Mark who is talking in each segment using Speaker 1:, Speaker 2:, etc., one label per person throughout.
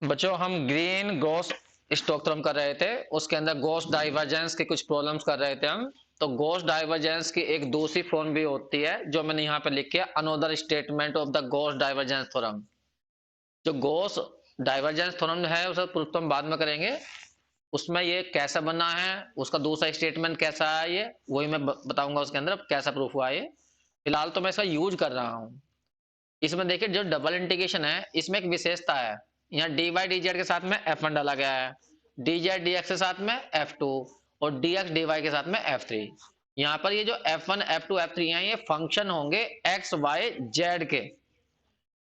Speaker 1: बच्चों हम green Gauss stock theorem कर रहे थे, उसके अंदर गॉस डाइवर्जेंस की कुछ प्रॉब्लम्स कर रहे थे हम। तो गॉस डाइवर्जेंस की एक दूसरी फॉर्म भी होती है जो मैंने यहाँ पे लिखी है, another statement of the Gauss divergence theorem. जो गॉस डाइवर्जेंस थ्योरम है उसे प्रूफ तो हम बाद में करेंगे। उसमें ये कैसा बना है, उसका दूसरा स्टेटमेंट कैसा है, ये वही मैं बताऊंगा उसके अंदर कैसा प्रूफ हुआ है। फिलहाल तो मैं इसका यूज कर रहा हूँ। इसमें देखिए जो डबल इंटीग्रेशन है इसमें एक विशेषता है। यहाँ डी वाई डी जेड के साथ में F1 डाला गया है, डी जेड डी एक्स के साथ में F2 और डी एक्स डी वाई के साथ में F3। यहाँ पर ये जो F1 F2 F3 हैं ये फंक्शन होंगे एक्स वाई जेड के।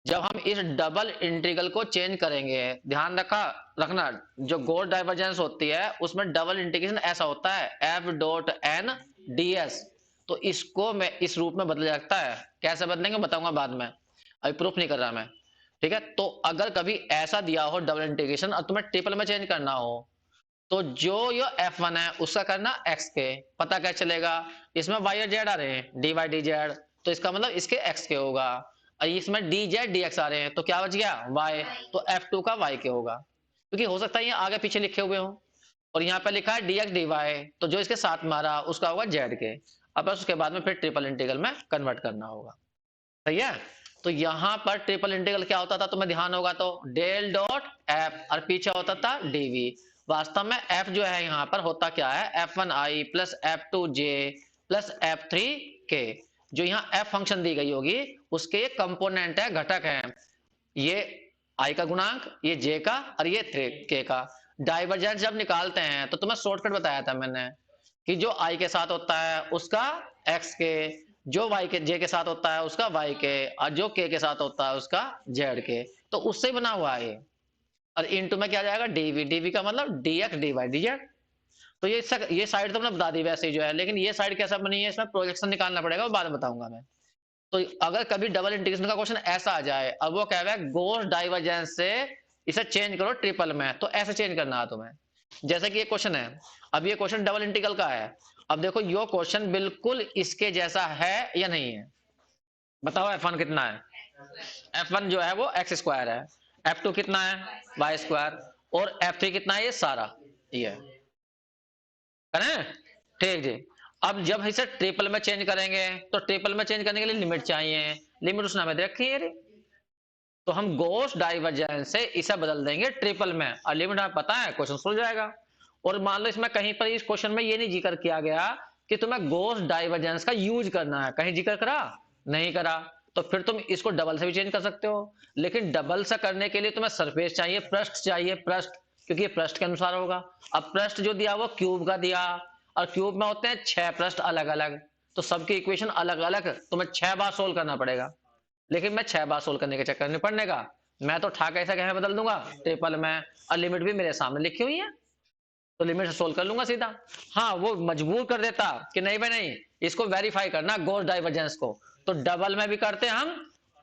Speaker 1: जब हम इस डबल इंटीग्रल को चेंज करेंगे, ध्यान रखना, जो गॉस डाइवर्जेंस होती है उसमें डबल इंटीग्रेशन ऐसा होता है F dot N D S. तो इसको मैं इस रूप में बदल सकता है, कैसे बदलेंगे बताऊंगा बाद में, अभी प्रूफ नहीं कर रहा मैं। ठीक है, तो अगर कभी ऐसा दिया हो डबल इंटीग्रेशन और तुम्हें ट्रिपल में चेंज करना हो, तो जो ये F1 है उसका करना x के। पता क्या चलेगा, इसमें y और z आ रहे हैं dy dz, तो इसका मतलब इसके x के होगा। और इसमें dz dx आ रहे हैं तो क्या बच गया y, तो F2 का y के होगा, क्योंकि हो सकता है ये आगे पीछे लिखे हुए हो। और यहाँ पे लिखा है dx dy, तो जो इसके साथ मारा उसका होगा z के। अब बस उसके बाद में फिर ट्रिपल इंटीग्रल में कन्वर्ट करना होगा। सही है। तो यहाँ पर ट्रिपल इंटीग्रल क्या होता था तुम्हें ध्यान होगा, तो डेल डॉट एफ और पीछे होता था डीवी। वास्तव में एफ जो है यहाँ पर होता क्या है, F1i plus F2j plus F3 के। जो यहाँ एफ फंक्शन दी गई होगी उसके कंपोनेंट है, घटक है। ये आई का गुणांक, ये जे का और ये के का। डाइवर्जेंस जब निकालते हैं तो तुम्हें शॉर्टकट बताया था मैंने कि जो आई के साथ होता है उसका एक्स के, जो वाई के जे के साथ होता है उसका वाई के, और जो के साथ होता है उसका जेड के। तो उससे बना हुआ है ये। और इनटू में क्या जाएगा डीवी, डीवी का मतलब D X D Y D Z. तो ये साइड तो मैंने बता दी वैसे ही जो है, लेकिन ये साइड कैसा बनी है इसमें प्रोजेक्शन निकालना पड़ेगा, वो बाद में बताऊंगा मैं। तो अगर कभी डबल इंटीग्रेशन का क्वेश्चन ऐसा आ जाए, अब वो कह रहा है गॉस डाइवर्जेंस से इसे चेंज करो ट्रिपल में, तो ऐसे चेंज करना है तुम्हें। जैसे कि ये क्वेश्चन है, अब ये क्वेश्चन डबल इंटीग्रल का है। अब देखो यो क्वेश्चन बिल्कुल इसके जैसा है या नहीं है, बताओ F1 कितना है। F1 जो है वो एक्स स्क्वायर है, F2 कितना है वाई स्क्वायर, और F3 कितना है, ये सारा ये करें। ठीक जी। अब जब इसे ट्रिपल में चेंज करेंगे तो ट्रिपल में चेंज करने के लिए लिमिट चाहिए, लिमिट उसने हमें दे रखी है। तो हम गॉस डाइवर्जेंस से इसे बदल देंगे ट्रिपल में, और लिमिट हमें पता है, क्वेश्चन सोल्व हो जाएगा। और मान लो इसमें कहीं पर इस क्वेश्चन में ये नहीं जिक्र किया गया कि तुम्हें गॉस डाइवर्जेंस का यूज करना है, कहीं जिक्र करा नहीं करा, तो फिर तुम इसको डबल से भी चेंज कर सकते हो। लेकिन डबल से करने के लिए तुम्हें सरफेस चाहिए, पृष्ठ चाहिए, पृष्ठ, क्योंकि ये पृष्ठ के अनुसार होगा। अब पृष्ठ जो दिया वो क्यूब का दिया, और क्यूब में होते हैं 6 पृष्ठ अलग अलग, तो सबकी इक्वेशन अलग अलग तुम्हें 6 बार सोल्व करना पड़ेगा। लेकिन मैं 6 बार सोल्व करने के चक्कर नहीं पड़ने का, मैं तो ठाक ऐसा कहे बदल दूंगा ट्रिपल में, और लिमिट भी मेरे सामने लिखी हुई है, तो लिमिट से सोल्व कर लूंगा सीधा। हाँ वो मजबूर कर देता कि नहीं भाई नहीं, इसको वेरीफाई करना गॉस डाइवर्जेंस को, तो डबल में भी करते हम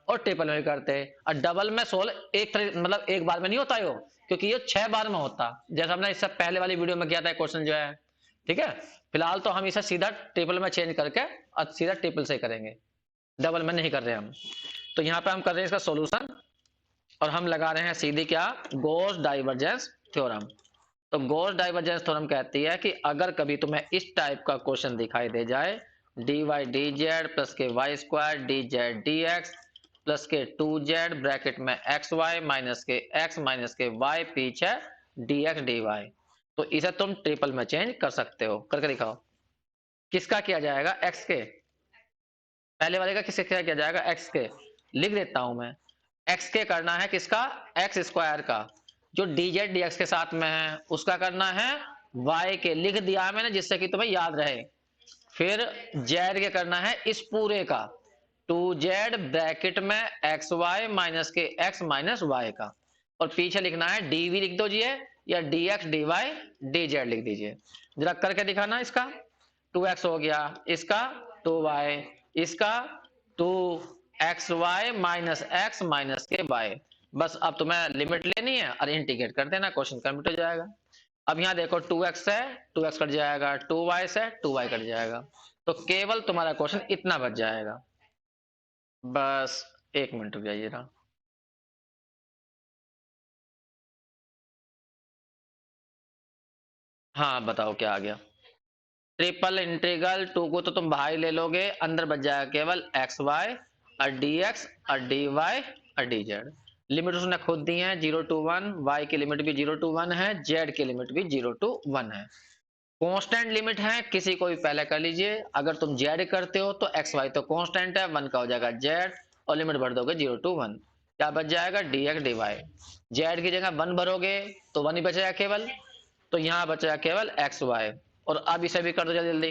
Speaker 1: और ट्रिपल में भी करते हैं। और डबल में सोल्व एक मतलब एक बार में नहीं होता यो, क्योंकि ये 6 बार में होता, जैसा हमने इससे पहले वाली वीडियो में किया था क्वेश्चन जो है। ठीक है, फिलहाल तो हम इसे सीधा ट्रिपल में चेंज करके और सीधा ट्रिपल से करेंगे, डबल में नहीं कर रहे हम। तो यहाँ पे हम कर रहे हैं इसका सॉल्यूशन, और हम लगा रहे हैं सीधी क्या, गॉस डाइवर्जेंस थ्योरम। तो गॉस डाइवर्जेंस थ्योरम कहती है कि अगर कभी तुम्हें इस टाइप का क्वेश्चन दिखाई दे जाए, D Y D Z plus K Y square D Z D X plus K 2z bracket में X Y minus K X minus K Y पीछे डी एक्स डी वाई, तो इसे तुम ट्रिपल में चेंज कर सकते हो। करके दिखाओ। किसका किया जाएगा, एक्स के, पहले वाले का किससे किया जाएगा, एक्स के। लिख देता हूं मैं, एक्स के करना है किसका, एक्स स्क्वायर का, जो dz dx के साथ में है उसका करना है y के, लिख दिया मैंने जिससे कि तुम्हें याद रहे। फिर z के करना है इस पूरे का, 2z ब्रैकेट में X Y minus K X minus Y का, और पीछे लिखना है dv लिख दीजिए, या dx dy dz लिख दीजिए। जरा करके दिखाना, इसका 2x हो गया, इसका 2y, इसका 2xy माइनस एक्स माइनस के y। बस अब तुम्हें लिमिट लेनी है और इंटीग्रेट कर देना, क्वेश्चन कंप्लीट हो जाएगा। अब यहाँ देखो 2x से 2x कट जाएगा, 2y से 2y कट जाएगा, तो केवल तुम्हारा क्वेश्चन इतना बच जाएगा। बस 1 मिनट रुक जाइए ना। हाँ बताओ क्या आ गया। ट्रिपल इंटीग्रल टू को तो तुम बाहर ले लोगे, अंदर बच जाएगा केवल एक्स वाई और डी एक्स और डी वाई और डी जेड। लिमिट उसने खुद दी है 0 to 1, वाई की लिमिट भी 0 to 1 है, जेड की लिमिट भी 0 to 1 है। कांस्टेंट लिमिट है, किसी को भी पहले कर लीजिए। अगर तुम जेड करते हो तो एक्स वाई तो कांस्टेंट है, 1 का हो जाएगा जेड और लिमिट भर दोगे 0 to 1। क्या बच जाएगा D X D Y. Z की जगह 1 भरोगे तो 1 ही बचेगा केवल, तो यहाँ बचेगा केवल एक्स वाई। और अब इसे भी कर दो जल्दी जल्दी।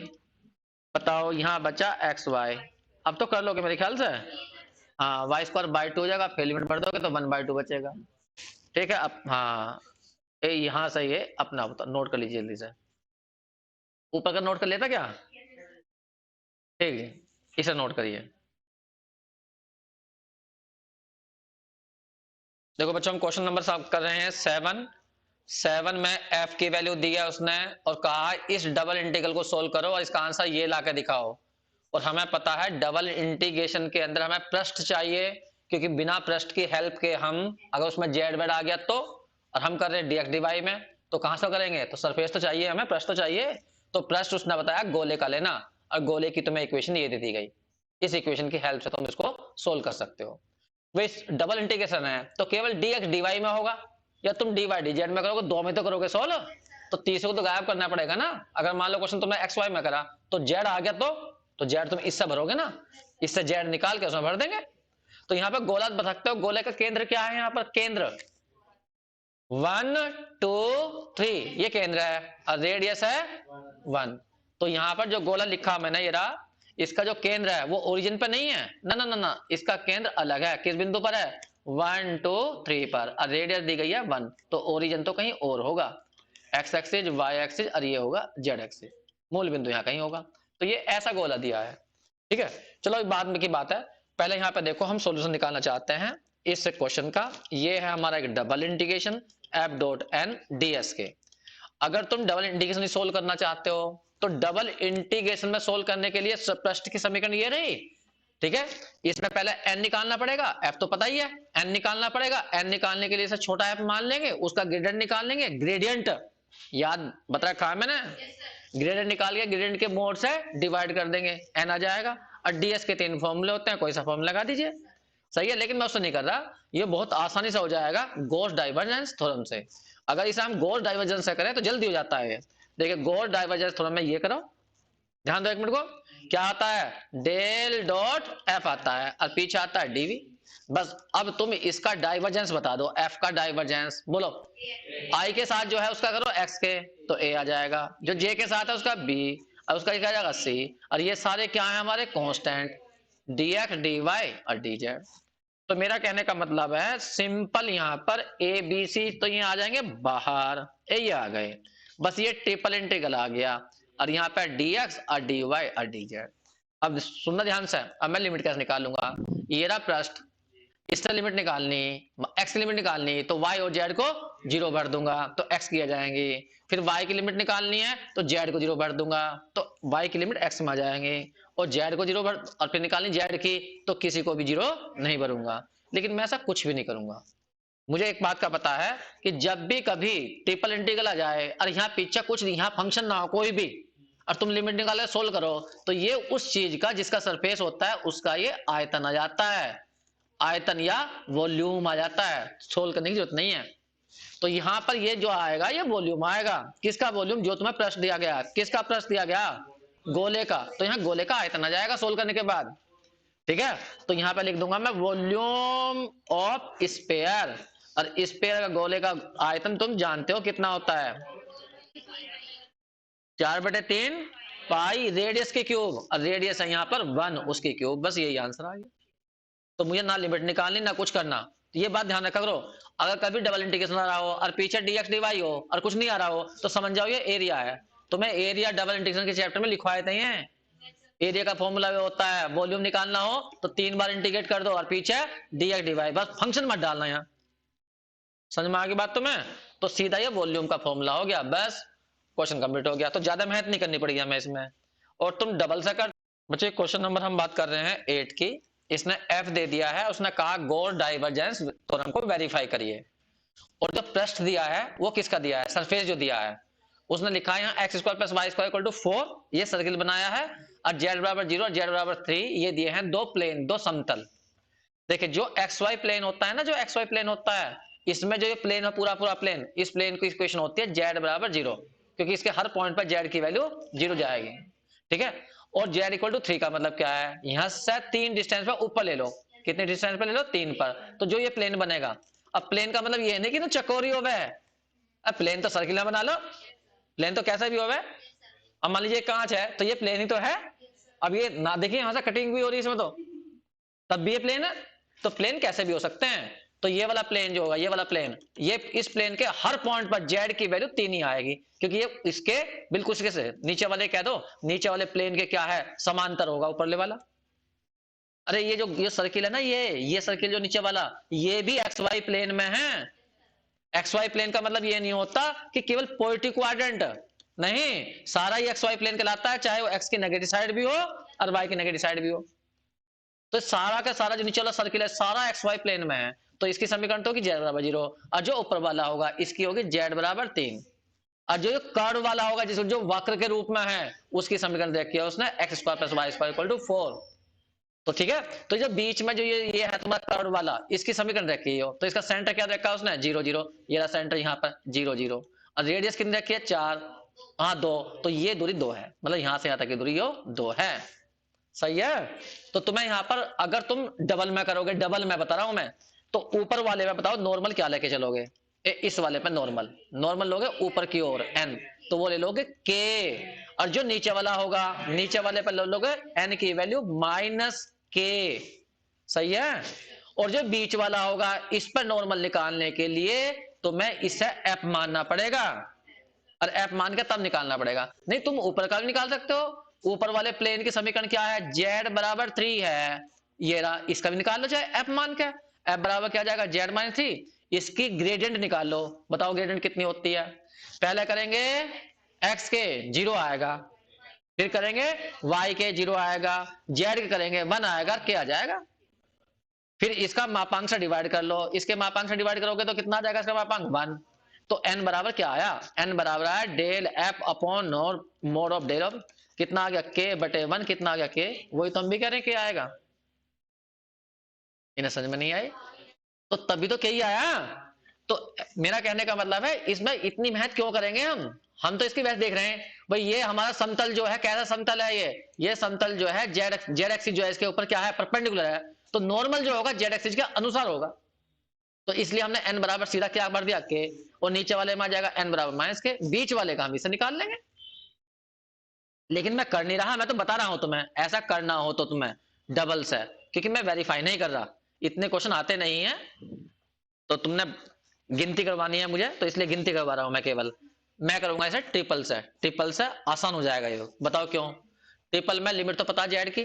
Speaker 1: बताओ यहाँ बचा एक्स वाई, अब तो कर लोगे मेरे ख्याल से। हाँ वाई स्क्वायर बाई 2 हो जाएगा, फिर लिमिट भर दोगे तो 1/2 बचेगा। ठीक है अब हाँ ये यहाँ सही है अपना, बता नोट कर लीजिए जल्दी से। ऊपर का नोट कर लेता क्या? ठीक है इसे नोट करिए। देखो बच्चों हम क्वेश्चन नंबर सॉल्व कर रहे हैं 7 में एफ की वैल्यू दी है उसने और कहा इस डबल इंटीग्रल को सोल्व करो और इसका आंसर ये ला के दिखाओ। और हमें पता है डबल इंटीग्रेशन के अंदर हमें पृष्ठ चाहिए, क्योंकि बिना पृष्ठ की हेल्प के हम अगर उसमें जेड वेड आ गया तो, और हम कर रहे हैं डीएक्स डी में, तो कहां से करेंगे? तो सरफेस तो चाहिए हमें, पृष्ठ तो चाहिए। तो पृष्ठ उसने बताया गोले का लेना, और गोले की तुम्हें इक्वेशन ये दे दी गई। इस इक्वेशन की हेल्प से तुम इसको सोल्व कर सकते हो। डबल इंटीग्रेशन है तो केवल dx dy में होगा, या तुम dy dz में करोगे, दो में तो करोगे सोल्व, तो तीसरे को तो गायब करना पड़ेगा ना। अगर मान लो क्वेश्चन तुमने xy में करा तो z आ गया तो z तुम इससे भरोगे ना, इससे z निकाल के उसमें भर देंगे। तो यहाँ पे गोला बता सकते हो, गोले का केंद्र क्या है? यहाँ पर केंद्र 1 2 3 ये केंद्र है और रेडियस है 1। तो यहाँ पर जो गोला लिखा मैंने ये रहा, इसका जो केंद्र है वो ओरिजिन पर नहीं है, ना ना ना ना, इसका केंद्र अलग है। किस बिंदु पर है? 1 2 3 पर, और रेडियस दी गई है 1, तो ओरिजिन तो कहीं और होगा, एक्स एक्सिस वाई एक्सिस, और ये होगा जेड एक्सिस। मूल बिंदु यहाँ कहीं होगा। तो ये ऐसा गोला दिया है। ठीक है चलो बाद में की बात है, पहले यहाँ पे देखो हम सॉल्यूशन निकालना चाहते हैं इस क्वेश्चन का। ये है हमारा एक double integration F dot N D S के। अगर तुम डबल इंटीग्रेशन सोल्व करना चाहते हो तो डबल इंटीग्रेशन में सोल्व करने के लिए पृष्ठ की समीकरण ये रही। ठीक है इसमें पहले n निकालना पड़ेगा, f तो पता ही है, n निकालना पड़ेगा। n निकालने के लिए इसे छोटा f मान लेंगे, उसका ग्रेडियंट निकाल लेंगे। ग्रेडियंट याद बता रखा है मैंने, ग्रेडियंट निकाल के ग्रेडियंट के मोड से डिवाइड कर देंगे, n आ जाएगा। और ds के 3 फॉर्मूले होते हैं, कोई सा फॉर्मूला लगा दीजिए। सही है, लेकिन मैं उससे नहीं कर रहा, ये बहुत आसानी से हो जाएगा गॉस डाइवर्जेंस थ्योरम से। अगर इसे हम गॉस डाइवर्जेंस से करें तो जल्दी हो जाता है। देखिए गॉस डाइवर्जेंस थ्योरम में ये करो, ध्यान दो एक मिनट को, क्या आता है? डेल डॉट एफ आता है और पीछे आता है डीवी। बस अब तुम इसका डाइवर्जेंस बता दो, एफ का डाइवर्जेंस बोलो। आई के साथ जो है उसका करो एक्स के, तो ए आ जाएगा। जो जे के साथ है उसका बी, और उसका क्या आ जाएगा सी। और ये सारे क्या है हमारे? Constant, D X D Y और डी जेड। तो मेरा कहने का मतलब है सिंपल, यहाँ पर ए बी सी तो ये आ जाएंगे बाहर, ये आ गए। बस ये ट्रिपल इंटीग्रल आ गया, और यहाँ पे dx और dy और dz। अब सुनना ध्यान से, अब मैं लिमिट कैसे निकालूंगा? ये रहा पृष्ठ, इससे लिमिट निकालनी, x की लिमिट निकालनी, तो y और z को 0 भर दूंगा तो x की आ जाएंगी। फिर y की लिमिट निकालनी है तो z को 0 भर दूंगा तो y की लिमिट x में आ जाएंगे। और z को 0 भर, और फिर निकालनी z की, तो किसी को भी 0 नहीं भरूंगा। लेकिन मैं ऐसा कुछ भी नहीं करूंगा। मुझे एक बात का पता है कि जब भी कभी ट्रिपल इंटीग्रल आ जाए और यहाँ पीछे कुछ यहाँ फंक्शन ना हो कोई भी, और तुम लिमिट निकाले सोल्व करो, तो ये उस चीज का जिसका सरफेस होता है उसका ये आयतन आ जाता है, आयतन या वॉल्यूम आ जाता है। सोल्व करने की जरूरत नहीं है। तो यहाँ पर ये जो आएगा ये वॉल्यूम आएगा। किसका वॉल्यूम? जो तुम्हें प्रश्न दिया गया। किसका प्रश्न दिया गया? गोले का। तो यहाँ गोले का आयतन आ जाएगा सोल्व करने के बाद। ठीक है तो यहाँ पे लिख दूंगा मैं वॉल्यूम ऑफ स्फीयर, और स्फीयर का गोले का आयतन तुम जानते हो कितना होता है? 4/3 पाई रेडियस के क्यूब, और रेडियस है यहाँ पर 1 उसके क्यूब। बस यही आंसर आ गया। तो मुझे ना लिमिट निकालनी ना कुछ करना। तो ये बात ध्यान रखा करो, अगर कभी डबल इंटीग्रेशन आ रहा हो और पीछे dx dy हो और कुछ नहीं आ रहा हो तो समझ जाओ ये एरिया है। तो मैं एरिया डबल इंटीग्रेशन के चैप्टर में लिखवाए थे हैं। एरिया का फॉर्मूला होता है, वॉल्यूम निकालना हो तो 3 बार इंटीग्रेट कर दो और पीछे dx dy, बस फंक्शन मत डालना। यहाँ समझ में आ गई बात तुम्हें? तो सीधा ये वॉल्यूम का फॉर्मूला हो गया, बस क्वेश्चन कंप्लीट हो गया। तो ज्यादा मेहनत नहीं करनी पड़ेगी हमें इसमें। और तुम डबल से कर। बच्चे क्वेश्चन नंबर हम बात कर रहे हैं 8 की। इसने f दे दिया है, उसने कहा गॉस डाइवर्जेंस थ्योरम को वेरीफाई करिए। और जो पृष्ठ दिया है वो किसका दिया है? सरफेस जो दिया है उसने लिखा है यहाँ X square plus Y square equal to 4, ये सर्किल बनाया है, और जेड बराबर 0 और जेड बराबर 3 ये दिए हैं दो प्लेन, दो समतल। देखिए जो एक्स वाई प्लेन होता है ना, जो एक्स वाई प्लेन होता है, इसमें जो ये प्लेन है पूरा पूरा प्लेन, इस प्लेन की इक्वेशन होती है जेड बराबर 0, क्योंकि इसके हर पॉइंट पर जेड की वैल्यू 0 जाएगी, ठीक है। और जेड इक्वल टू 3 का मतलब क्या है, यहां से 3 डिस्टेंस पर ऊपर ले लो, कितने डिस्टेंस पर ले लो, 3 पर, तो जो ये प्लेन बनेगा, अब प्लेन का मतलब ये नहीं कि तो चकोरी हो गए, अब प्लेन तो सर्किल बना लो, प्लेन तो कैसा भी हो गए। अब मान लीजिए कांच है तो ये प्लेन ही तो है, अब ये ना देखिए यहां से कटिंग भी हो रही है इसमें, तो तब भी ये प्लेन है, तो प्लेन कैसे भी हो सकते हैं। तो ये वाला प्लेन जो होगा, ये वाला प्लेन, ये इस प्लेन के हर पॉइंट पर जेड की वैल्यू 3 ही आएगी, क्योंकि ये इसके बिल्कुल इसके से नीचे वाले कह दो, नीचे वाले प्लेन के क्या है, समांतर होगा ऊपरले वाला। अरे ये जो ये सर्किल है ना, ये सर्किल जो नीचे वाला, ये भी एक्स वाई प्लेन में है। एक्स वाई प्लेन का मतलब ये नहीं होता कि केवल पॉजिटिव क्वाड्रेंट, नहीं, सारा ही एक्स वाई प्लेन कहलाता है, चाहे वो एक्स की नेगेटिव साइड भी हो और वाई की नेगेटिव साइड भी हो। तो सारा का सारा जो नीचे वाला सर्किल है सारा एक्स वाई प्लेन में है, तो इसकी समीकरण तो होगी जेड बराबर 0, और जो ऊपर वाला होगा इसकी होगी जेड बराबर 3, और जो कर्व वाला होगा जिसको जो वक्र के रूप में है उसकी समीकरण देखिए उसने X square plus Y square equal to 4। तो ठीक है, तो जो बीच में जो ये है तुम्हारा कर्व वाला, इसकी समीकरण रखी हो, तो इसका सेंटर क्या रखा है उसने, 0 0, ये रहा सेंटर यहाँ पर 0 0, और रेडियस कितनी रखी है 4, हाँ 2, तो ये दूरी 2 है, मतलब यहां से यहां तक की दूरी यो 2 है, सही है। तो तुम्हें यहां पर अगर तुम डबल में करोगे, डबल में बता रहा हूं मैं, तो ऊपर वाले में बताओ नॉर्मल क्या लेके चलोगे, इस वाले पे नॉर्मल, नॉर्मल लोगे ऊपर की ओर n, तो वो ले लोगे k, और जो नीचे वाला होगा नीचे वाले पे ले लोगे n की वैल्यू -k, सही है। और जो बीच वाला होगा इस पर नॉर्मल निकालने के लिए तुम्हें इसे f मानना पड़ेगा, और f मान के तब निकालना पड़ेगा, नहीं तुम ऊपर का भी निकाल सकते हो। ऊपर वाले प्लेन की समीकरण क्या है, z बराबर 3 है, ये रहा, इसका भी निकाल लो चाहे f मान के, f बराबर क्या जाएगा z-3, इसकी ग्रेडियंट निकाल लो, बताओ ग्रेडियंट कितनी होती है। पहले करेंगे x के 0 आएगा, फिर करेंगे y के 0 आएगा, z के करेंगे 1 आएगा, k आ जाएगा, फिर इसका मापांक से डिवाइड कर लो, इसके मापांक से डिवाइड करोगे तो कितना आ जाएगा इसका मापांक 1, तो n बराबर क्या आया, n बराबर आया del f upon mod of del of, कितना आ गया k बटे 1, कितना आ गया k, वही तो हम भी कह रहे हैं k आएगा, इन्हें समझ में नहीं आई, तो तभी तो k ही आया। तो मेरा कहने का मतलब है इसमें इतनी मेहनत क्यों करेंगे हम तो इसकी वैसे देख रहे हैं भाई, ये हमारा समतल जो है कैसा समतल है, ये समतल जो है जेड एक्सिस जो है इसके ऊपर क्या है, परपेंडिकुलर है, तो नॉर्मल जो होगा जेड एक्सिस के अनुसार होगा, तो इसलिए हमने n बराबर सीधा क्या भर दिया k, और नीचे वाले में आ जाएगा n बराबर -k, बीच वाले का हम इसे निकाल लेंगे। लेकिन मैं कर नहीं रहा, मैं तो बता रहा हूं तुम्हें, ऐसा करना हो तो तुम्हें डबल से, क्योंकि मैं वेरीफाई नहीं कर रहा, इतने क्वेश्चन आते नहीं है, तो तुमने गिनती करवानी है मुझे, तो इसलिए गिनती करवा रहा हूं मैं केवल, मैं करूंगा इसे ट्रिपल से, ट्रिपल से आसान हो जाएगा ये, बताओ क्यों, ट्रिपल में लिमिट तो पता है जेड की,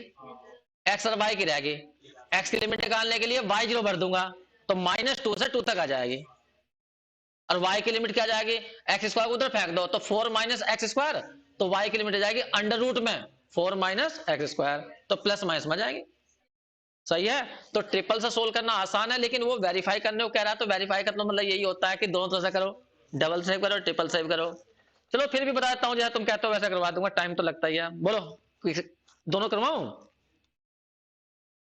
Speaker 1: एक्स और वाई की रहेगी, एक्स की लिमिट निकालने के लिए y 0 भर दूंगा, तो -2 से 2 तक आ जाएगी, और y की लिमिट क्या जाएगी, एक्स स्क्वायर उधर फेंक दो, तो 4 - एक्स स्क्वायर, तो y की लिमिट जाएगी अंडर रूट में 4 - एक्स स्क्वायर, तो प्लस माइनस में जाएगी, सही है। तो ट्रिपल से सोल्व करना आसान है, लेकिन वो वेरीफाई करने को कह रहा है, तो वेरीफाई करना मतलब यही होता है कि दोनों तरह से करो, डबल से करो ट्रिपल से करो। चलो फिर भी बता देता हूँ, जैसा तुम कहते हो वैसा करवा दूंगा, टाइम तो लगता ही है, बोलो दोनों करवाऊं,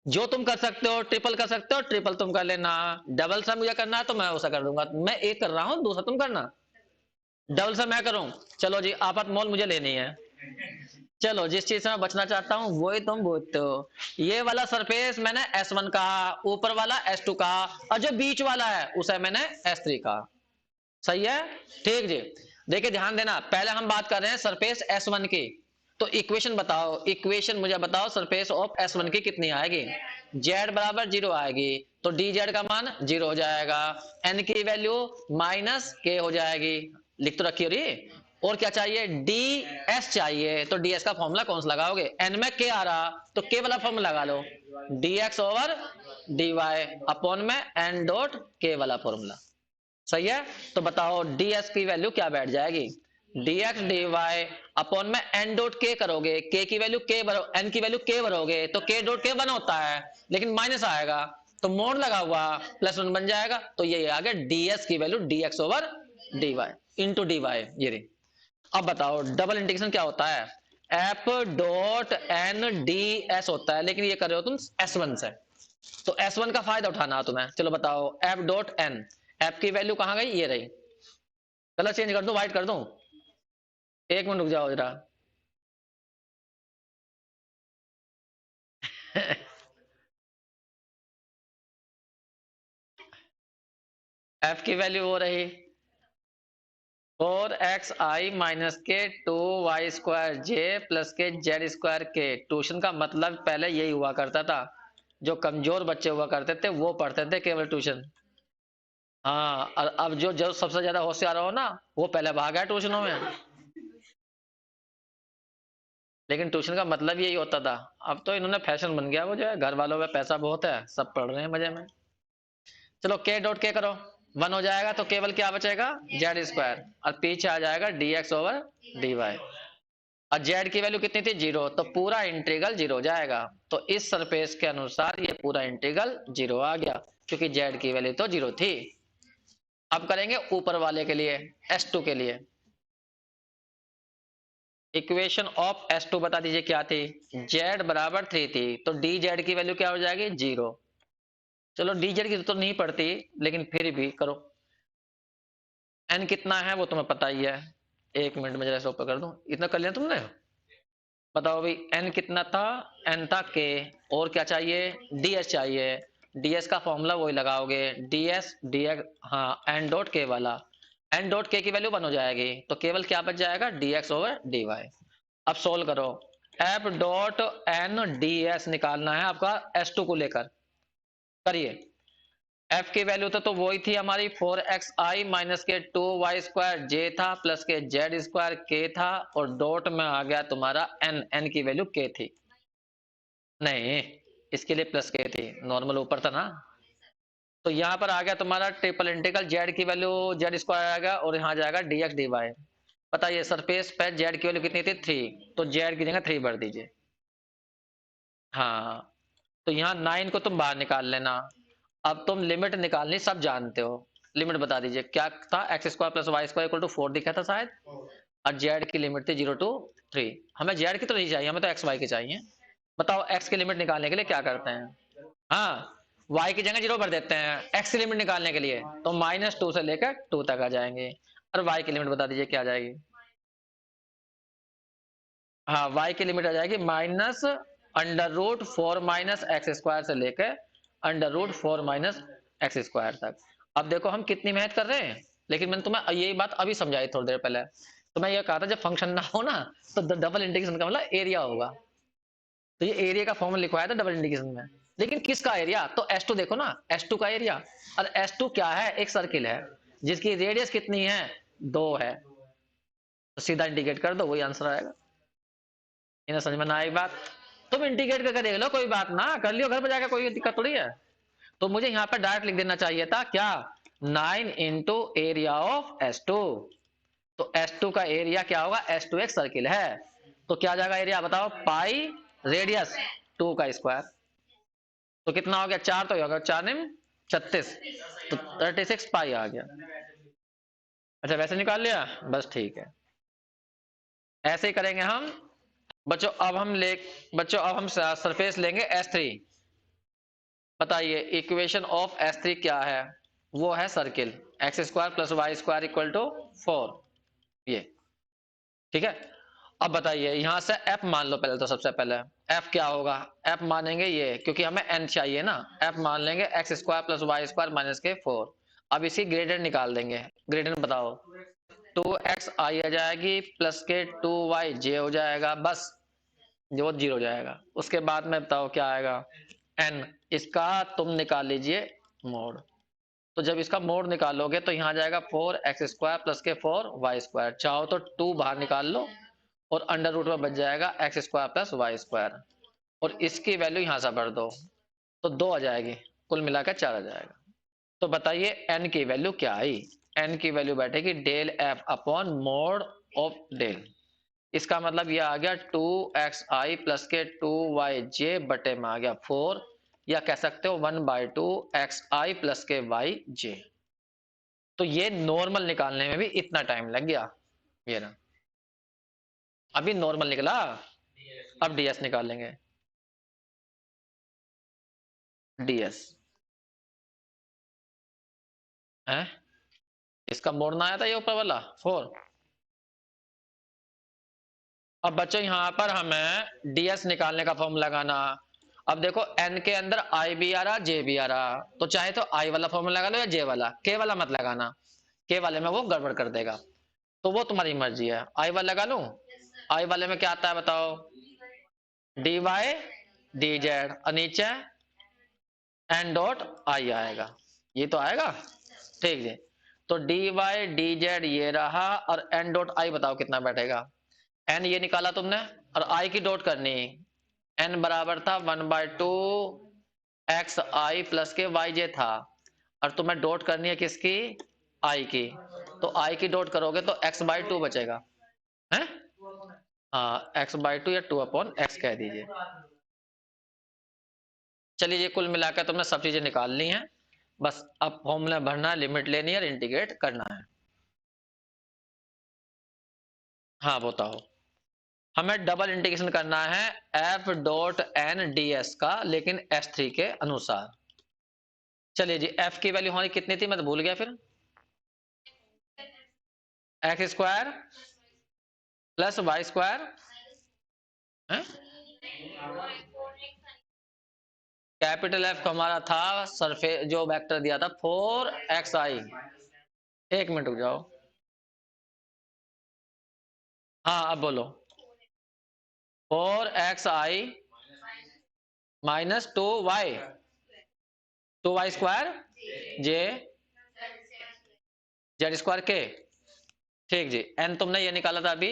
Speaker 1: जो तुम कर सकते हो ट्रिपल कर सकते हो, ट्रिपल तुम कर लेना, डबल से मुझे करना है तो मैं वैसा कर दूंगा, मैं एक कर रहा हूं दूसरा तुम करना, डबल से मैं करूं, चलो जी आपात मोल मुझे लेनी है, चलो जिस चीज से मैं बचना चाहता हूं वही तुम बोलते हो, ये वाला सरफेस मैंने S1 कहा, ऊपर वाला S2 कहा, और जो बीच वाला है उसे मैंने S3 कहा, सही है, ठीक जी। देखिए ध्यान देना, पहले हम बात कर रहे हैं सरफेस S1 की, तो इक्वेशन बताओ, इक्वेशन मुझे बताओ सरफेस ऑफ S1 की कितनी आएगी, z बराबर 0 आएगी, तो dz का मान 0 हो जाएगा, n की वैल्यू -k हो जाएगी, लिख तो रखी हो रही, और क्या चाहिए ds चाहिए, तो ds का फॉर्मूला कौन सा लगाओगे, n में k आ रहा तो k वाला फॉर्मूला लगा लो, dx ओवर dy अपॉन में n डॉट k वाला फॉर्मूला, सही है। तो बताओ ds की वैल्यू क्या बैठ जाएगी, dx dy अपॉन में n डॉट k करोगे, k की वैल्यू k भरो, n की वैल्यू k भरोगे तो k डॉट k 1 होता है, लेकिन माइनस आएगा तो मोड लगा हुआ +1 बन जाएगा, तो ये आ गया ds की value dx over dy into dy, ये रही। अब बताओ डबल इंटीग्रेशन क्या होता है, F dot N D S होता है, लेकिन ये कर रहे हो तुम S1 से, तो S1 का फायदा उठाना तुम्हें। चलो बताओ एफ डॉट एन, एफ की वैल्यू कहां गई, ये रही। कलर चेंज कर दूं, व्हाइट कर दूं, एक मिनट रुक जाओ जरा। एफ की वैल्यू हो रही 4xi माइनस के 2y² प्लस के Z²। ट्यूशन का मतलब पहले यही हुआ करता था, जो कमजोर बच्चे हुआ करते थे वो पढ़ते थे केवल ट्यूशन। हाँ, और अब जो सबसे ज्यादा होशियार हो ना, वो पहले भागा है ट्यूशनों में। लेकिन ट्यूशन का मतलब यही होता था। अब तो इन्होंने फैशन बन गया, वो जो है घर वालों में पैसा बहुत है, सब पढ़ रहे हैं मजे में। चलो के डॉट के करो, 1 हो जाएगा तो केवल क्या बचेगा, Z², और पीछे आ जाएगा dx/dy। और जेड की वैल्यू कितनी थी, 0, तो पूरा इंटीग्रल 0 हो जाएगा। तो इस सरफेस के अनुसार ये पूरा इंटीग्रल 0 आ गया, क्योंकि जेड की वैल्यू तो 0 थी। अब करेंगे ऊपर वाले के लिए, S2 के लिए। इक्वेशन ऑफ S2 बता दीजिए क्या थी, z बराबर 3 थी, तो डी जेड की वैल्यू क्या हो जाएगी, 0। चलो डी जेड की तो नहीं पड़ती, लेकिन फिर भी करो। n कितना है वो तुम्हें पता ही है, एक मिनट में जरा इसको कर दूं, इतना कर लिया तुमने। बताओ भाई n कितना था, n था k, और क्या चाहिए, ds चाहिए। ds का फॉर्मूला वही लगाओगे, ds dx, हाँ n डॉट k वाला, n डॉट k की वैल्यू 1 हो जाएगी, तो केवल क्या बच जाएगा, dx/dy। अब सोल्व करो, f डॉट n ds निकालना है आपका S2 को लेकर, करिए। f की वैल्यू तो वही थी हमारी 4xi माइनस के 2y² j था, प्लस के Z² k था, और डॉट में आ गया तुम्हारा n की वैल्यू k थी। नहीं, इसके लिए प्लस k थी, नॉर्मल ऊपर था ना। तो यहाँ पर आ गया तुम्हारा ट्रिपल इंटीग्रल, z की वैल्यू Z² आएगा, और यहाँ जाएगा dx dy। बताइए सरफेस पे z की वैल्यू कितनी थी, 3, तो z की जगह 3 भर दीजिए। हाँ, तो यहाँ 9 को तुम बाहर निकाल लेना। अब तुम लिमिट निकालनी सब जानते हो, लिमिट बता दीजिए क्या था, x² plus y² equal to 4 दिखा था शायद, और z की लिमिट थी 0 to 3। हमें z की तो नहीं चाहिए, हमें तो xy की चाहिए। बताओ x की लिमिट निकालने के लिए क्या करते हैं, हाँ y की जगह 0 भर देते हैं, x की लिमिट निकालने के लिए तो -2 से लेकर 2 तक आ जाएंगे, और y की लिमिट बता दीजिए क्या आ जाएगी। हाँ, y की लिमिट आ जाएगी -√4 माइनस x² से लेकर √4 - x² तक। अब देखो हम कितनी मेहनत कर रहे हैं, लेकिन मैंने तुम्हें यही बात अभी समझाई थोड़ी देर पहले। तो मैं ये कहा था जब फंक्शन ना हो ना, तो डबल इंटीग्रेशन का मतलब एरिया होगा। तो ये एरिया का फॉर्मूला लिखवाया था डबल इंटीग्रेशन में, लेकिन किसका एरिया, तो S2 देखो ना, S2 का एरिया। और S2 क्या है, एक सर्किल है जिसकी रेडियस कितनी है, 2 है, तो सीधा इंटीग्रेट कर दो, वही आंसर आएगा। इन्हें समझ में ना आई बात, तुम इंटीग्रेट करके देख लो, कोई बात ना, कर लियो घर पे जाकर, कोई दिक्कत थोड़ी है। तो मुझे यहाँ पर डायरेक्ट लिख देना चाहिए था क्या, 9 इंटू एरिया ऑफ S2। तो S2 का एरिया क्या होगा, S2 एक सर्किल है, तो क्या जाएगा एरिया बताओ, पाई रेडियस 2 का स्क्वायर, तो कितना हो गया, 4 तो होगा, 4 निम 36, तो 36 पाई आ गया। अच्छा वैसे निकाल लिया, बस ठीक है, ऐसे ही करेंगे हम। बच्चों अब हम ले बच्चों अब हम सरफेस लेंगे S3। बताइए इक्वेशन ऑफ S3 क्या है, वो है circle, x² plus y² equal to 4, ये ठीक है। अब बताइए यहां से f मान लो, पहले तो सबसे पहले f क्या होगा, f मानेंगे ये, क्योंकि हमें n चाहिए ना, f मान लेंगे x² प्लस y² माइनस के 4। अब इसकी ग्रेडियंट निकाल देंगे, ग्रेडियंट बताओ, 2x आई आ जाएगी प्लस के 2y j हो जाएगा, बस जो 0 हो जाएगा। उसके बाद में बताओ क्या आएगा, n, इसका तुम निकाल लीजिए मोड। तो जब इसका मोड निकालोगे तो यहाँ जाएगा 4x² प्लस के 4y², चाहो तो 2 बाहर निकाल लो, और अंडर रूट में बच जाएगा x² प्लस y², और इसकी वैल्यू यहाँ से भर दो, तो 2 आ जाएगी, कुल मिलाकर 4 आ जाएगा। तो बताइए n की वैल्यू क्या आई, n की वैल्यू बैठेगी del f upon mod of del. इसका मतलब ये आ गया 2xi प्लस के 2yj बटे में आ गया 4, या कह सकते हो 1/2xi प्लस के yj। तो ये नॉर्मल निकालने में भी इतना टाइम लग गया, ये ना। अभी नॉर्मल निकला, अब डीएस निकाल लेंगे। डीएस है, इसका मोड़ना आया था ये ऊपर वाला 4। अब बच्चों यहां पर हमें डीएस निकालने का फॉर्मूला लगाना। अब देखो एन के अंदर आई भी आ रहा, जे भी आ रहा, तो चाहे तो आई वाला फॉर्मूला लगा लो या जे वाला, के वाला मत लगाना, के वाले में वो गड़बड़ कर देगा, तो वो तुम्हारी मर्जी है। आई वाला लगा लूं? आई वाले में क्या आता है बताओ? डी वाई डी जेड, और नीचे एन डॉट आई आएगा, ये तो आएगा। ठीक है, तो डी वाई डी जेड ये रहा, और एन डॉट आई बताओ कितना बैठेगा? एन ये निकाला तुमने, और आई की डॉट करनी, एन बराबर था 1/2 एक्स आई प्लस के वाई जे था, और तुम्हें डॉट करनी है किसकी? आई की। तो आई की डॉट करोगे तो x/2 बचेगा है। हाँ, x/2 या 2/x कह दीजिए। चलिए, ये कुल मिलाकर तुमने सब चीजें निकाल ली हैं, बस अब फॉर्मूला भरना है, लिमिट लेनी है और इंटीग्रेट करना है। हाँ बताओ। हमें डबल इंटीग्रेशन करना है F dot N D S का, लेकिन S3 के अनुसार। चलिए जी, एफ की वैल्यू हमारी कितनी थी, मैं तो भूल गया फिर। X square plus Y square है, कैपिटल एफ हमारा था सरफेस जो वेक्टर दिया था 4xi। एक मिनट रुक जाओ। हाँ अब बोलो। 4xi माइनस 2y स्क्वायर जे जेड स्क्वायर के। ठीक जी, एन तुमने ये निकाला था अभी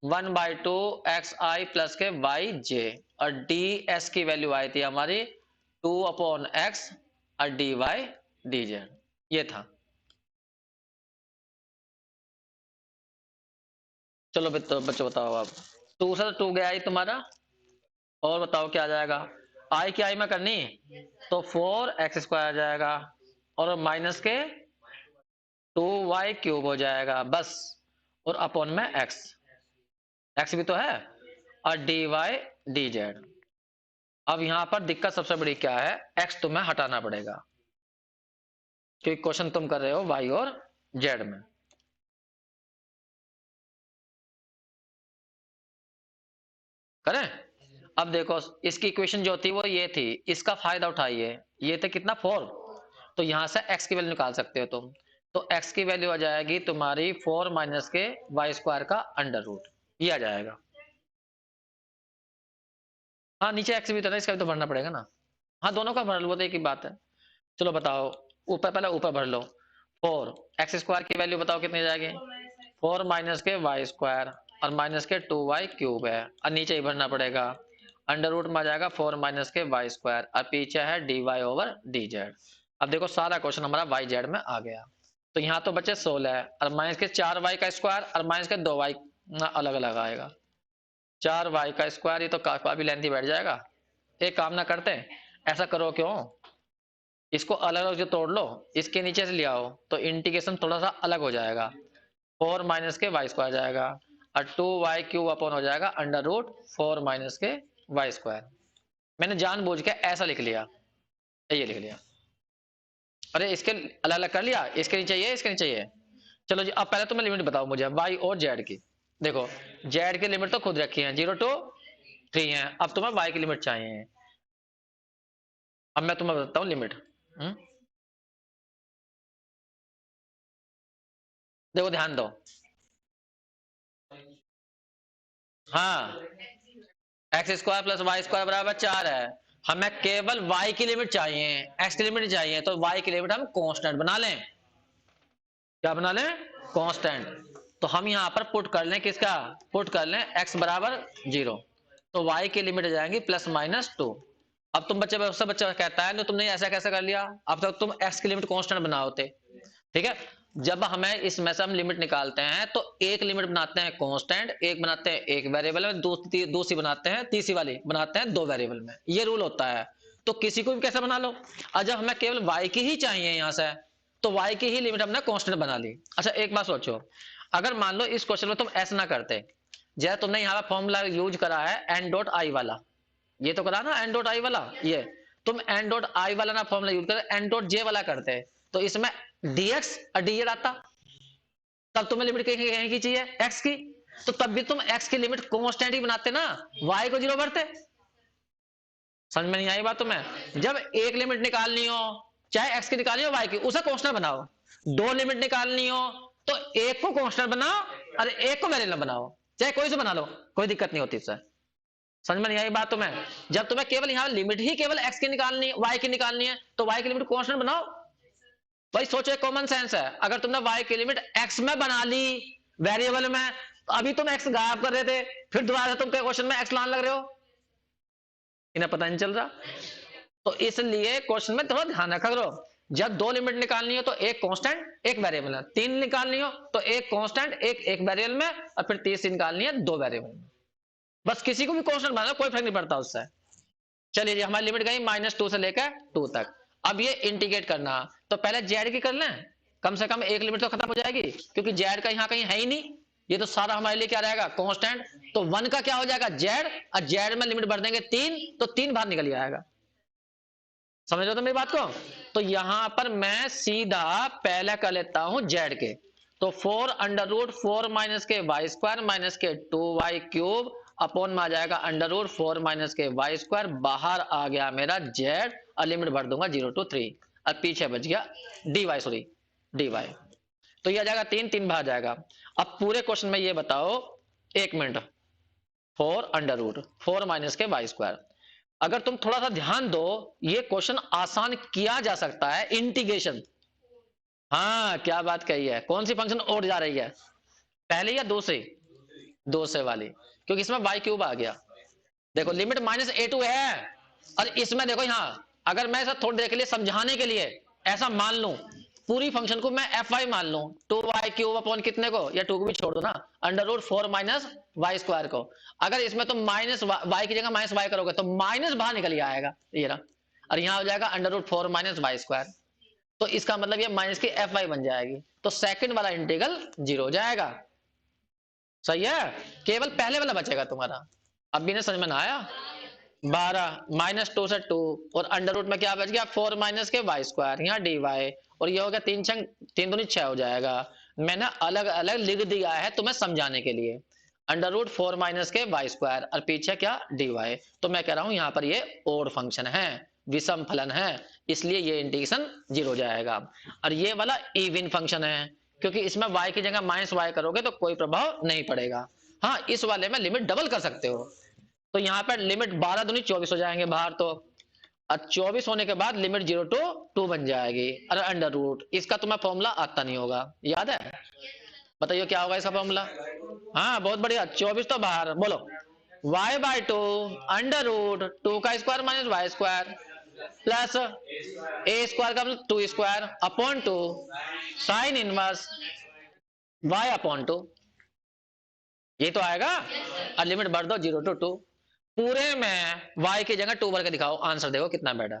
Speaker 1: 1/2 xi प्लस के वाई जे, और डी एस की वैल्यू आई थी हमारी 2/x और डी वाई डी जेड, ये था। चलो बच्चों बताओ अब। 2 से 2 गया ही तुम्हारा, और बताओ क्या आ जाएगा? आई की आई में करनी तो 4x² आ जाएगा, और माइनस के 2y³ हो जाएगा बस, और अपॉन में x भी तो है, और dy dz। अब यहां पर दिक्कत सबसे बड़ी क्या है, x तुम्हें हटाना पड़ेगा, क्योंकि क्वेश्चन तुम कर रहे हो y और z में। करें? अब देखो, इसकी इक्वेशन जो थी वो ये थी, इसका फायदा उठाइए, ये थे कितना 4, तो यहां से x की वैल्यू निकाल सकते हो तुम। तो x की वैल्यू आ जाएगी तुम्हारी 4 माइनस के वाई स्क्वायर का अंडर रूट, ये आ जाएगा। हाँ नीचे x भी था ना, इसका भी तो भरना पड़ेगा ना। हाँ दोनों का भर लो, वो तो एक ही बात है। चलो बताओ, ऊपर पहले ऊपर भर लो। 4x² की वैल्यू बताओ कितनी जाएगी? 4 माइनस के वाई स्क्वायर, और माइनस के 2y³ है, और नीचे ही भरना पड़ेगा। अंडर रूट में आ जाएगा 4 माइनस के वाई स्क्वायर, और पीछे है dy/dz। अब देखो सारा क्वेश्चन हमारा yz में आ गया। तो यहाँ तो बचे 16 है, और माइनस के 4y का स्क्वायर, और माइनस के 2y अलग अलग आएगा। 4y का स्क्वायर, ये तो काफी लेंथी बैठ जाएगा। एक काम ना करते, ऐसा करो क्यों, इसको अलग अलग जो तोड़ लो, इसके नीचे से ले आओ, तो इंटीग्रेशन थोड़ा सा अलग हो जाएगा। 4 माइनस के वाई स्क्वायर जाएगा, और 2y³ अपॉन हो जाएगा under root 4 minus K Y square. मैंने जानबूझ के ऐसा लिख लिया, ये लिख लिया। अरे इसके अलग अलग कर लिया, इसके नीचे ये, इसके नीचे ये। चलो जी, अब पहले तो मैं लिमिट बताओ मुझे y और z की। देखो z की लिमिट तो खुद रखी है, 0 to 3 है, अब तुम्हें y की लिमिट चाहिए। अब मैं तुम्हें बताता हूँ लिमिट। देखो ध्यान दो। हाँ, x² प्लस वाई स्क्वायर बराबर 4 है, हमें केवल y की लिमिट चाहिए, x की लिमिट नहीं चाहिए, तो y की लिमिट हम कांस्टेंट बना लें। क्या बना लें? कांस्टेंट। तो हम यहां पर पुट कर लें किसका, पुट कर लें x बराबर 0, तो y की लिमिट आ जाएंगी +-2। अब तुम बच्चे से बच्चा कहता है तो तुमने ऐसा कैसे कर लिया, अब तक तुम x की लिमिट कांस्टेंट बनाओते। ठीक है, जब हमें इसमें से हम लिमिट निकालते हैं तो एक लिमिट बनाते हैं कांस्टेंट, एक बनाते हैं एक वेरिएबल में, दूसरी बनाते हैं, तीसरी वाली बनाते हैं 2 वेरिएबल में, ये रूल होता है। तो किसी को भी कैसे बना लो, और जब हमें केवल y की ही चाहिए यहां से, तो y की ही लिमिट हमने कांस्टेंट बना ली। अच्छा एक बात सोचो, अगर मान लो इस क्वेश्चन में तुम ऐसा ना करते, जैसे तुमने यहाँ पे फॉर्मूला यूज करा है एन डॉट आई वाला, ये तो करा ना एन डॉट आई वाला, ये तुम एन डॉट आई वाला ना फॉर्मूला यूज कर एन डॉट जे वाला करते, तो इसमें डीएक्स और डीजेड आता, तब तुम्हें लिमिट कहीं की चाहिए एक्स की, तो तब भी तुम एक्स की लिमिट कांस्टेंट ही बनाते ना, वाई को जीरो भरते। समझ में नहीं आई बात तुम्हें? जब एक लिमिट निकालनी हो, चाहे एक्स की निकालनी हो वाई की, उसे कांस्टेंट बनाओ। दो लिमिट निकालनी हो तो एक को कांस्टेंट बनाओ और एक को वेरिएबल बनाओ, चाहे कोई से बना लो, कोई दिक्कत नहीं होती इससे। समझ में नहीं आई बात तुम्हें? जब तुम्हें केवल यहाँ लिमिट ही केवल एक्स की निकालनी है, वाई की निकालनी है, तो वाई की लिमिट कांस्टेंट बनाओ। भाई सोचो, कॉमन सेंस है, अगर तुमने वाई की लिमिट एक्स में बना ली वेरिएबल में, तो अभी तुम एक्स गायब कर रहे थे, फिर दोबारा से तुम क्वेश्चन में एक्स लाने लग रहे हो, इन्हें पता नहीं चल रहा। तो इसलिए क्वेश्चन में थोड़ा ध्यान रखा करो, जब दो लिमिट निकालनी हो तो एक कांस्टेंट एक वेरिएबल है, तीन निकालनी हो तो एक कांस्टेंट एक वेरिएबल में, और फिर तीसरी निकालनी है दो वेरिएबल में। बस किसी को भी कांस्टेंट बनाना, कोई फर्क नहीं पड़ता उससे। चलिए हमारी लिमिट गई -2 से लेकर 2 तक। अब ये इंटीग्रेट करना, तो पहले जेड की कर लें, कम से कम एक लिमिट तो खत्म हो जाएगी, क्योंकि जेड का यहाँ कहीं है ही नहीं, ये तो सारा हमारे लिए क्या रहेगा कांस्टेंट। तो 1 का क्या हो जाएगा जेड, और जेड में लिमिट भर देंगे 3, तो 3 बाहर निकल आएगा। समझ रहे हो तो मेरी बात को? तो यहां पर मैं सीधा पहले कर लेता हूं जेड के, तो 4 under root 4 minus K Y square minus के 2y क्यूब अपॉन में आ जाएगा under root 4 minus K Y square, बाहर आ गया मेरा जेड, और लिमिट भर दूंगा 0 to 3, और पीछे बच गया dy, सॉरी dy, तो ये आ जाएगा 3, 3 बाहर जाएगा। अब पूरे क्वेश्चन में ये बताओ, एक minute, 4 under root 4 minus K Y square, अगर तुम थोड़ा सा ध्यान दो, ये क्वेश्चन आसान किया जा सकता है, इंटीग्रेशन। हाँ क्या बात कही है, कौन सी फंक्शन और जा रही है, पहले या दो से? दो से वाली, क्योंकि इसमें वाई क्यूब आ गया। देखो लिमिट -a2 है, और इसमें देखो यहाँ, अगर मैं ऐसा थोड़ी देर के लिए समझाने के लिए ऐसा मान लूं, पूरी फंक्शन को मैं एफ वाई मान लूं, 2y क्यूब अपॉन कितने को, या 2 को भी छोड़ दो ना, under root 4 minus Y square को, अगर इसमें तो माइनस वाई की जगह माइनस वाई करोगे तो माइनस बाहर निकल ही आएगा ये रहा, और यहाँ हो जाएगा under root 4 minus Y square, तो इसका मतलब ये माइनस की एफ वाई बन जाएगी, तो सेकंड वाला इंटीग्रल 0 हो जाएगा। सही है, केवल पहले वाला बचेगा तुम्हारा। अब भी नहीं समझ में ना आया? 12 -2 से 2, और अंडर रूट में क्या बच गया 4 माइनस के वाई स्क्वायर, यहाँ डी वाई, और ये हो गया 3 छंग 3 दूनी 6 हो जाएगा। मैंने अलग अलग लिख दिया है तुम्हें समझाने के लिए, under root 4 minus K Y square और पीछे क्या डी वाई, तो मैं कह रहा हूं यहाँ पर ये ओड फंक्शन है, विषम फलन है, इसलिए ये इंटीग्रेशन 0 हो जाएगा। और ये वाला इवन फंक्शन है, क्योंकि इसमें y की जगह माइनस वाई करोगे तो कोई प्रभाव नहीं पड़ेगा। हाँ इस वाले में लिमिट डबल कर सकते हो, तो यहाँ पर लिमिट 12 दूनी 24 हो जाएंगे बाहर, तो और 24 होने के बाद लिमिट 0 to 2 बन जाएगी, और अंडर रूट, इसका तुम्हें फॉर्मूला आता नहीं होगा, याद है? बताइए क्या होगा इसका फॉर्मूला? हाँ बहुत बढ़िया, 24 तो बाहर, बोलो y/2 अंडर रूट 2 का square minus Y square plus a square का मतलब 2 square upon 2 sine inverse y upon 2, ये तो आएगा, और लिमिट भर दो 0 to 2, पूरे में y की जगह 2 भर के दिखाओ, आंसर देखो कितना बैठा।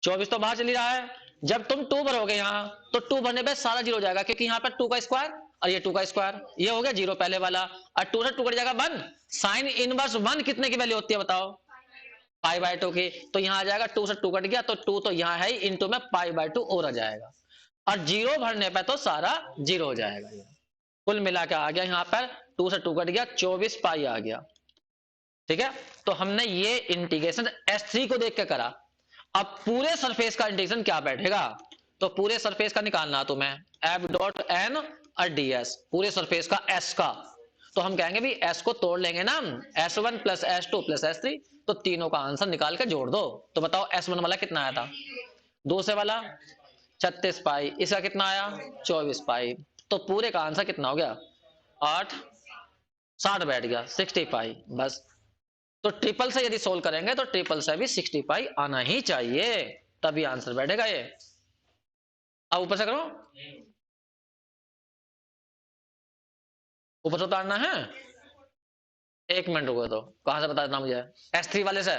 Speaker 1: 24 तो बाहर चली रहा है, जब तुम 2 भरोगे यहाँ तो 2 भरने पे सारा 0 हो जाएगा, क्योंकि यहाँ पर 2 का स्क्वायर और ये 2 का स्क्वायर, ये हो गया 0 पहले वाला, और 2 से 2 कट जाएगा 1, साइन इनवर्स 1 कितने की वैल्यू होती है बताओ, π/2 की, तो यहाँ आ जाएगा 2 से 2 कट गया, तो 2 तो यहाँ है, इंटू में π/2 और आ जाएगा, और 0 भरने पे तो सारा 0 हो जाएगा। कुल मिला के आ गया यहाँ पर 2 से 2 कट गया, 24 पाई आ गया। ठीक है, तो हमने ये इंटीग्रेशन S3 को देख के करा। अब पूरे सरफेस का इंटीग्रेशन क्या बैठेगा, तो पूरे सरफेस का निकालना तुम्हें f.n और ds, पूरे सरफेस का s का, तो हम कहेंगे भी s को तोड़ लेंगे ना, s1 plus s2 plus s3, तो तीनों का आंसर निकाल के जोड़ दो, तो बताओ s1 वाला कितना आया था, 2 से वाला 36 पाई, इसका कितना आया 24 पाई, तो पूरे का आंसर कितना हो गया 8, 60 बैठ गया 60 पाई बस। तो ट्रिपल से यदि सोल्व करेंगे तो ट्रिपल से भी 60 पाई आना ही चाहिए, तभी आंसर बैठेगा ये। अब ऊपर से करो, ऊपर से उतारना है, एक मिनट रुको, तो कहां से बता देना मुझे, S3 वाले से